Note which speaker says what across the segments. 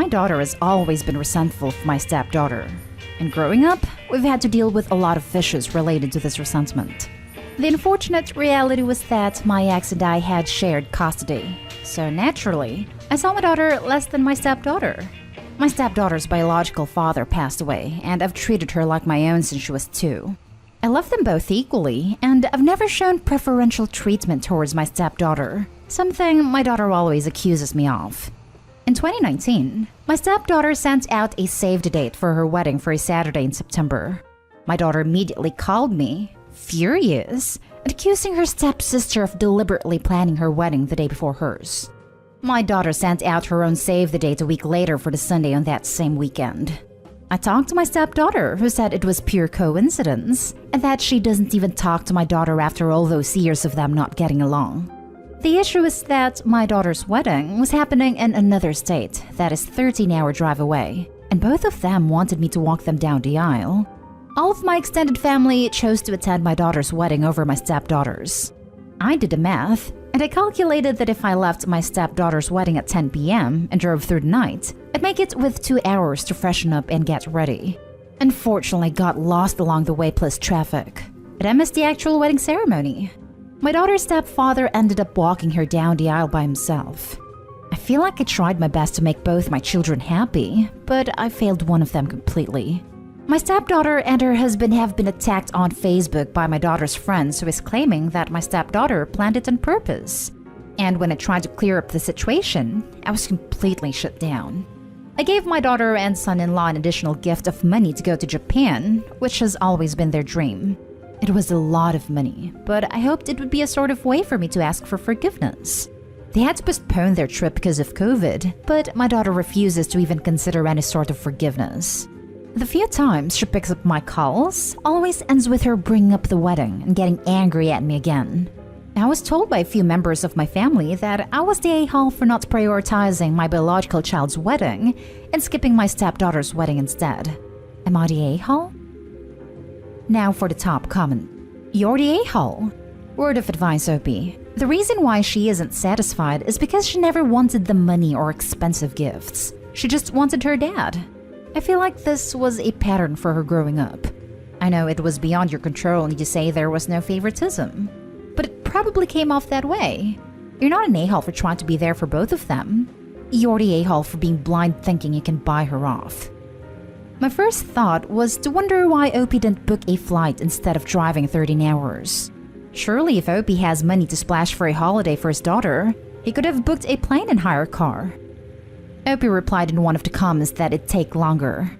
Speaker 1: daughter has always been resentful of my stepdaughter. And growing up, we've had to deal with a lot of issues related to this resentment. The unfortunate reality was that my ex and I had shared custody. So naturally, I saw my daughter less than my stepdaughter. My stepdaughter's biological father passed away, and I've treated her like my own since she was 2. I love them both equally, and I've never shown preferential treatment towards my stepdaughter, something my daughter always accuses me of. In 2019, my stepdaughter sent out a save-the-date for her wedding for a Saturday in September. My daughter immediately called me, furious, and accusing her stepsister of deliberately planning her wedding the day before hers. My daughter sent out her own save-the-date a week later for the Sunday on that same weekend. I talked to my stepdaughter, who said it was pure coincidence, and that she doesn't even talk to my daughter after all those years of them not getting along. The issue is that my daughter's wedding was happening in another state that is 13-hour drive away, and both of them wanted me to walk them down the aisle. All of my extended family chose to attend my daughter's wedding over my stepdaughter's. I did the math, and I calculated that if I left my stepdaughter's wedding at 10 p.m. and drove through the night, I'd make it with 2 hours to freshen up and get ready. Unfortunately, I got lost along the way plus traffic, but I missed the actual wedding ceremony. My daughter's stepfather ended up walking her down the aisle by himself. I feel like I tried my best to make both my children happy, but I failed one of them completely. My stepdaughter and her husband have been attacked on Facebook by my daughter's friends, who is claiming that my stepdaughter planned it on purpose. And when I tried to clear up the situation, I was completely shut down. I gave my daughter and son-in-law an additional gift of money to go to Japan, which has always been their dream. It was a lot of money, but I hoped it would be a sort of way for me to ask for forgiveness. They had to postpone their trip because of COVID, but my daughter refuses to even consider any sort of forgiveness. The few times she picks up my calls always ends with her bringing up the wedding and getting angry at me again. I was told by a few members of my family that I was the a-hole for not prioritizing my biological child's wedding and skipping my stepdaughter's wedding instead. Am I the a-hole? Now for the top comment. You're the a-hole. Word of advice, Opie. The reason why she isn't satisfied is because she never wanted the money or expensive gifts. She just wanted her dad. I feel like this was a pattern for her growing up. I know it was beyond your control and you say there was no favoritism, but it probably came off that way. You're not an a-hole for trying to be there for both of them. You're the a-hole for being blind thinking you can buy her off. My first thought was to wonder why Opie didn't book a flight instead of driving 13 hours. Surely if Opie has money to splash for a holiday for his daughter, he could have booked a plane and hired a car. Opie replied in one of the comments that it'd take longer.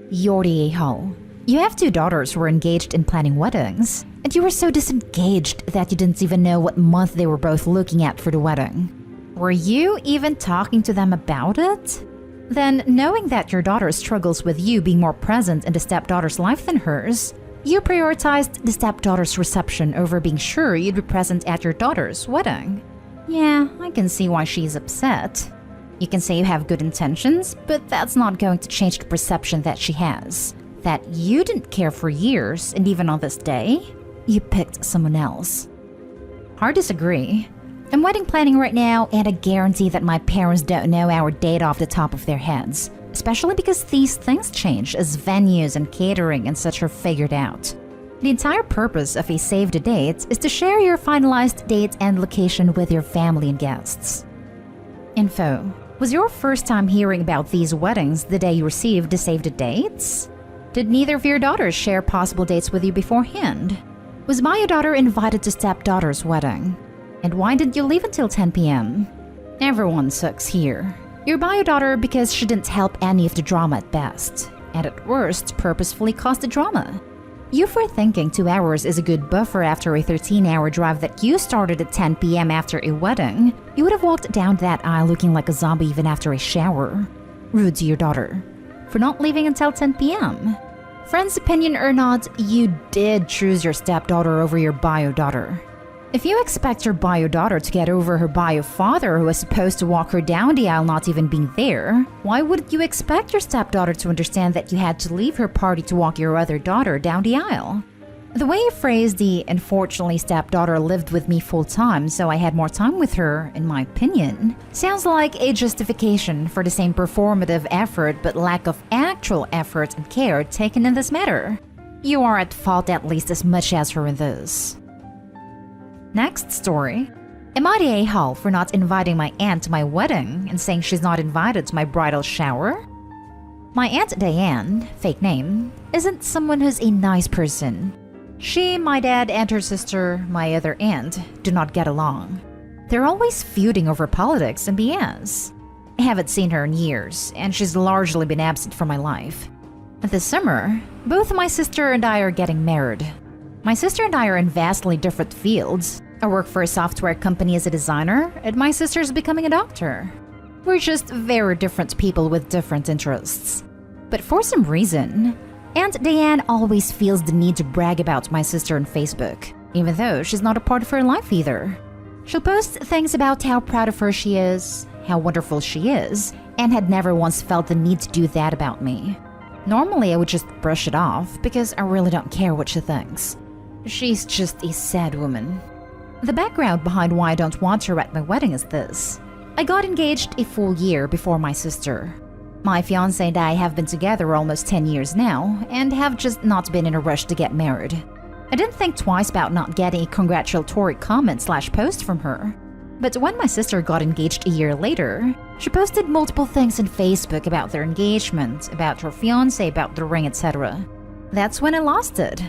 Speaker 1: You're the a-hole. You have 2 daughters who were engaged in planning weddings, and you were so disengaged that you didn't even know what month they were both looking at for the wedding. Were you even talking to them about it? Then, knowing that your daughter struggles with you being more present in the stepdaughter's life than hers, you prioritized the stepdaughter's reception over being sure you'd be present at your daughter's wedding. Yeah, I can see why she's upset. You can say you have good intentions, but that's not going to change the perception that she has. That you didn't care for years, and even on this day, you picked someone else. Hard to disagree. I'm wedding planning right now, and I guarantee that my parents don't know our date off the top of their heads. Especially because these things change as venues and catering and such are figured out. The entire purpose of a save the date is to share your finalized date and location with your family and guests. Info. Was your first time hearing about these weddings the day you received the save the dates? Did neither of your daughters share possible dates with you beforehand? Was my daughter invited to stepdaughter's wedding? And why did you leave until 10 p.m.? Everyone sucks here. Your bio daughter because she didn't help any of the drama at best, and at worst purposefully caused the drama. You for thinking 2 hours is a good buffer after a 13-hour drive that you started at 10 p.m. after a wedding, you would have walked down that aisle looking like a zombie even after a shower. Rude to your daughter. For not leaving until 10 p.m. Friend's opinion or not, you did choose your stepdaughter over your bio daughter. If you expect your bio daughter to get over her bio father who was supposed to walk her down the aisle not even being there, why wouldn't you expect your stepdaughter to understand that you had to leave her party to walk your other daughter down the aisle? The way you phrased the "unfortunately stepdaughter lived with me full time, so I had more time with her," in my opinion, sounds like a justification for the same performative effort but lack of actual effort and care taken in this matter. You are at fault at least as much as her in this. Next story. Am I the a-hole for not inviting my aunt to my wedding and saying she's not invited to my bridal shower? My Aunt Diane, fake name, isn't someone who's a nice person. She, my dad, and her sister, my other aunt, do not get along. They're always feuding over politics and BS. I haven't seen her in years, and she's largely been absent from my life. This summer, both my sister and I are getting married. My sister and I are in vastly different fields. I work for a software company as a designer, and my sister's becoming a doctor. We're just very different people with different interests. But for some reason, Aunt Diane always feels the need to brag about my sister on Facebook, even though she's not a part of her life either. She'll post things about how proud of her she is, how wonderful she is, and had never once felt the need to do that about me. Normally, I would just brush it off because I really don't care what she thinks. She's just a sad woman. The background behind why I don't want her at my wedding is this. I got engaged a full year before my sister. My fiancé and I have been together almost 10 years now and have just not been in a rush to get married. I didn't think twice about not getting a congratulatory comment/post from her. But when my sister got engaged a year later, she posted multiple things on Facebook about their engagement, about her fiancé, about the ring, etc. That's when I lost it.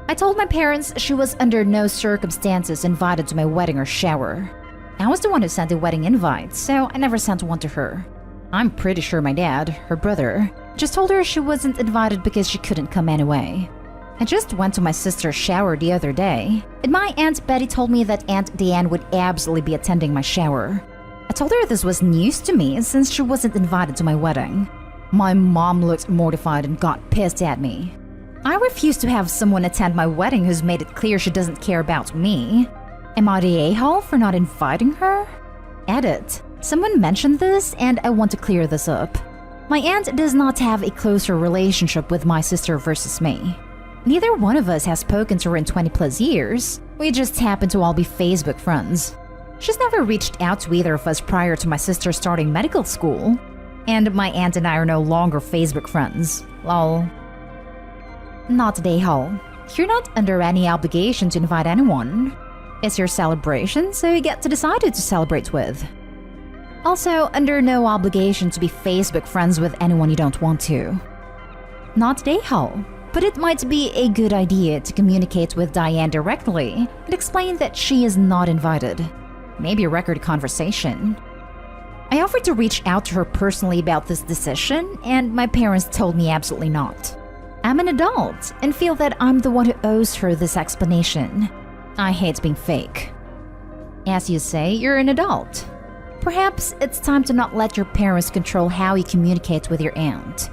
Speaker 1: I told my parents she was under no circumstances invited to my wedding or shower. I was the one who sent the wedding invite, so I never sent one to her. I'm pretty sure my dad, her brother, just told her she wasn't invited because she couldn't come anyway. I just went to my sister's shower the other day, and my Aunt Betty told me that Aunt Diane would absolutely be attending my shower. I told her this was news to me since she wasn't invited to my wedding. My mom looked mortified and got pissed at me. I refuse to have someone attend my wedding who's made it clear she doesn't care about me. Am I the a-hole for not inviting her? Edit. Someone mentioned this and I want to clear this up. My aunt does not have a closer relationship with my sister versus me. Neither one of us has spoken to her in 20 plus years. We just happen to all be Facebook friends. She's never reached out to either of us prior to my sister starting medical school. And my aunt and I are no longer Facebook friends. Lol. Not the a-hole. You're not under any obligation to invite anyone. It's your celebration, so you get to decide who to celebrate with. Also, under no obligation to be Facebook friends with anyone you don't want to. Not the a-hole, but it might be a good idea to communicate with Diane directly and explain that she is not invited. Maybe record a conversation. I offered to reach out to her personally about this decision, and my parents told me absolutely not. I'm an adult and feel that I'm the one who owes her this explanation. I hate being fake. As you say, you're an adult. Perhaps it's time to not let your parents control how you communicate with your aunt.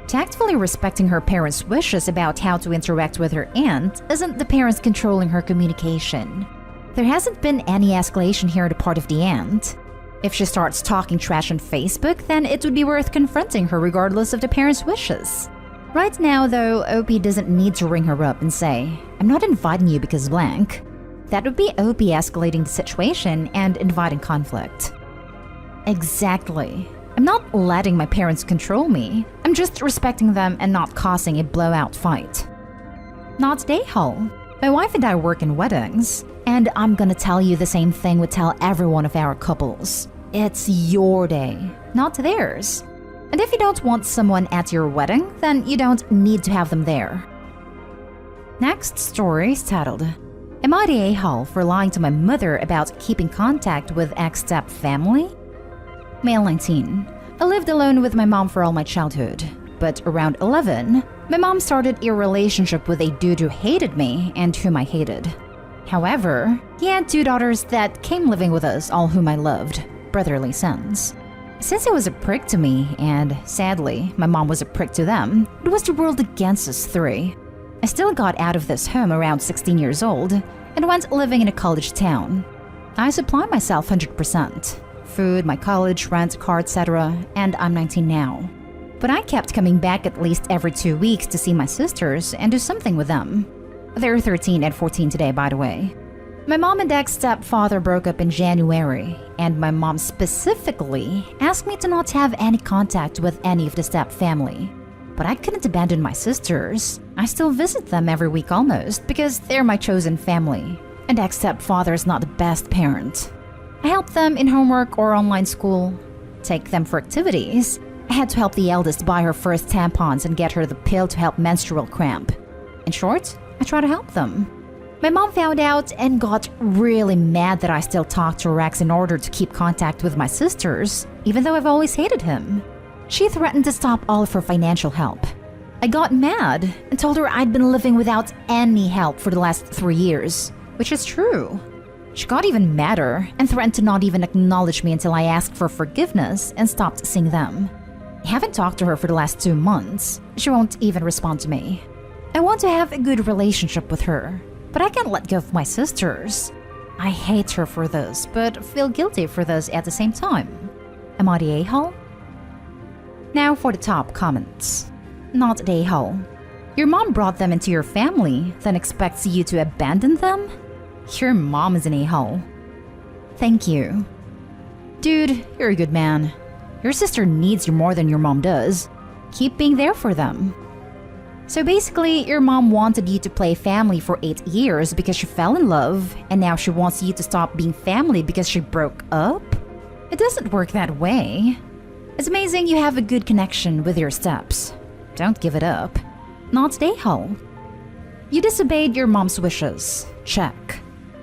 Speaker 1: Tactfully respecting her parents' wishes about how to interact with her aunt isn't the parents controlling her communication. There hasn't been any escalation here on the part of the aunt. If she starts talking trash on Facebook, then it would be worth confronting her regardless of the parents' wishes. Right now, though, OP doesn't need to ring her up and say, "I'm not inviting you because blank." That would be OP escalating the situation and inviting conflict. Exactly. I'm not letting my parents control me. I'm just respecting them and not causing a blowout fight. Not the a-hole. My wife and I work in weddings, and I'm gonna tell you the same thing we tell every one of our couples. It's your day, not theirs. And if you don't want someone at your wedding, then you don't need to have them there. Next story is titled, Am I the a-hole for lying to my mother about keeping contact with ex-step family? Male 19. I lived alone with my mom for all my childhood. But around 11, my mom started a relationship with a dude who hated me and whom I hated. However, he had 2 daughters that came living with us, all whom I loved, brotherly sons. Since he was a prick to me, and sadly, my mom was a prick to them, it was the world against us 3. I still got out of this home around 16 years old and went living in a college town. I supply myself 100%. Food, my college, rent, car, etc., and I'm 19 now. But I kept coming back at least every 2 weeks to see my sisters and do something with them. They're 13 and 14 today, by the way. My mom and ex-stepfather broke up in January, and my mom specifically asked me to not have any contact with any of the step family. But I couldn't abandon my sisters. I still visit them every week almost because they're my chosen family, and ex-stepfather is not the best parent. I help them in homework or online school, take them for activities. I had to help the eldest buy her first tampons and get her the pill to help menstrual cramp. In short, I try to help them. My mom found out and got really mad that I still talk to her ex in order to keep contact with my sisters, even though I've always hated him. She threatened to stop all of her financial help. I got mad and told her I'd been living without any help for the last 3 years, which is true. She got even madder and threatened to not even acknowledge me until I asked for forgiveness and stopped seeing them. I haven't talked to her for the last 2 months. She won't even respond to me. I want to have a good relationship with her, but I can't let go of my sisters. I hate her for this, but feel guilty for this at the same time. Am I the a-hole? Now for the top comments. Not the a-hole. Your mom brought them into your family, then expects you to abandon them? Your mom is an a-hole. Thank you. Dude, you're a good man. Your sister needs you more than your mom does. Keep being there for them. So basically, your mom wanted you to play family for 8 years because she fell in love, and now she wants you to stop being family because she broke up? It doesn't work that way. It's amazing you have a good connection with your steps. Don't give it up. Not the a-hole. You disobeyed your mom's wishes. Check.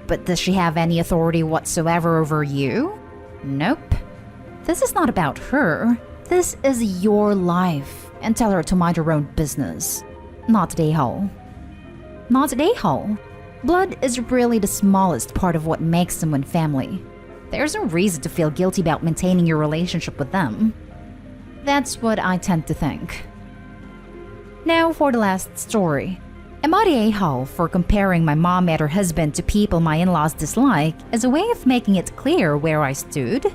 Speaker 1: But does she have any authority whatsoever over you? Nope. This is not about her. This is your life, and tell her to mind her own business. Not the a-hole. Not the a-hole. Blood is really the smallest part of what makes someone family. There's no reason to feel guilty about maintaining your relationship with them. That's what I tend to think. Now for the last story. Am I the a-hole for comparing my mom and her husband to people my in-laws dislike as a way of making it clear where I stood?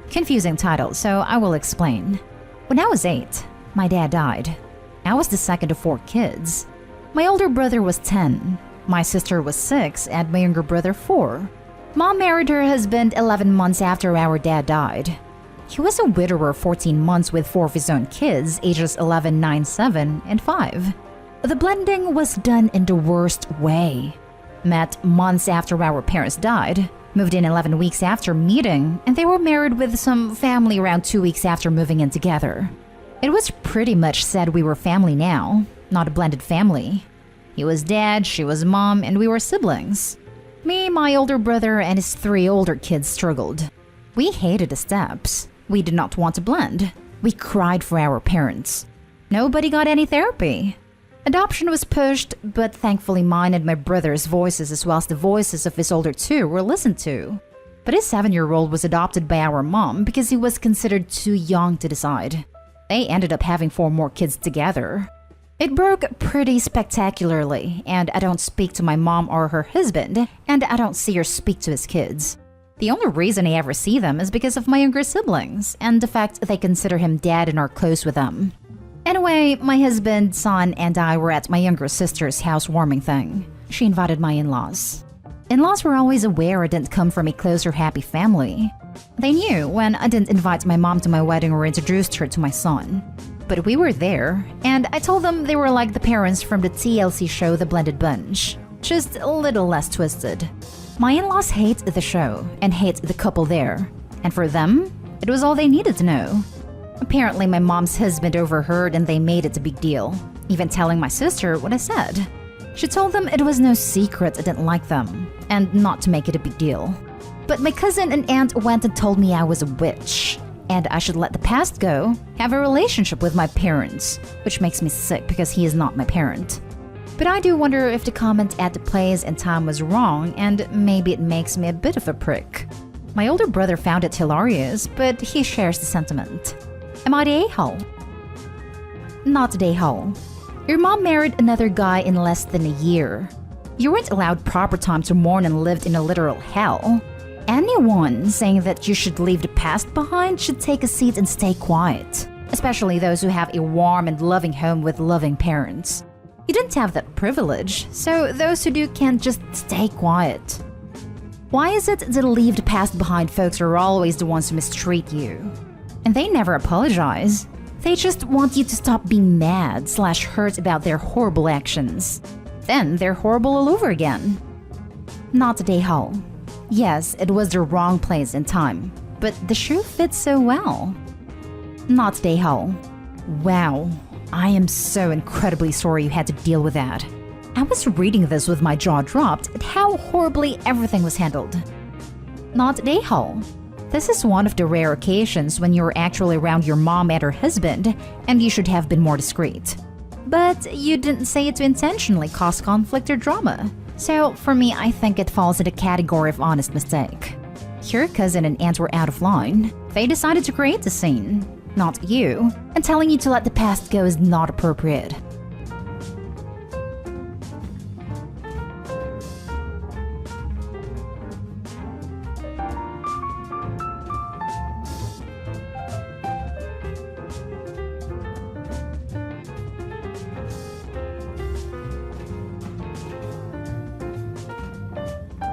Speaker 1: Confusing title, so I will explain. When I was 8, my dad died. I was the second of 4 kids. My older brother was 10, my sister was 6, and my younger brother 4. Mom married her husband 11 months after our dad died. He was a widower 14 months with 4 of his own kids, ages 11, 9, 7, and 5. The blending was done in the worst way. Met months after our parents died, moved in 11 weeks after meeting, and they were married with some family around 2 weeks after moving in together. It was pretty much said we were family now, not a blended family. He was dad, she was mom, and we were siblings. Me, my older brother, and his 3 older kids struggled. We hated the steps. We did not want to blend. We cried for our parents. Nobody got any therapy. Adoption was pushed, but thankfully mine and my brother's voices as well as the voices of his older 2 were listened to. But his 7-year-old was adopted by our mom because he was considered too young to decide. They ended up having 4 more kids together. It broke pretty spectacularly, and I don't speak to my mom or her husband, and I don't see or speak to his kids. The only reason I ever see them is because of my younger siblings, and the fact they consider him dad and are close with them. Anyway, my husband, son, and I were at my younger sister's housewarming thing. She invited my in-laws. In-laws were always aware I didn't come from a close or happy family. They knew when I didn't invite my mom to my wedding or introduced her to my son. But we were there, and I told them they were like the parents from the TLC show The Blended Bunch, just a little less twisted. My in-laws hate the show and hate the couple there, and for them, it was all they needed to know. Apparently my mom's husband overheard and they made it a big deal, even telling my sister what I said. She told them it was no secret I didn't like them, and not to make it a big deal. But my cousin and aunt went and told me I was a witch, and I should let the past go, have a relationship with my parents, which makes me sick because he is not my parent. But I do wonder if the comment at the place and time was wrong, and maybe it makes me a bit of a prick. My older brother found it hilarious, but he shares the sentiment. Am I the a-hole? Not the a-hole. Your mom married another guy in less than a year. You weren't allowed proper time to mourn and lived in a literal hell. Anyone saying that you should leave the past behind should take a seat and stay quiet, especially those who have a warm and loving home with loving parents. You didn't have that privilege, so those who do can't just stay quiet. Why is it that leave the past behind folks are always the ones who mistreat you? And they never apologize. They just want you to stop being mad/hurt about their horrible actions. Then they're horrible all over again. Not today, Hall. Yes, it was the wrong place and time, but the shoe fits so well. Not today, Hall. Wow, I am so incredibly sorry you had to deal with that. I was reading this with my jaw dropped at how horribly everything was handled. Not today, Hall. This is one of the rare occasions when you're actually around your mom and her husband, and you should have been more discreet. But you didn't say it to intentionally cause conflict or drama. So for me, I think it falls in the category of honest mistake. Your cousin and aunt were out of line. They decided to create the scene, not you, and telling you to let the past go is not appropriate.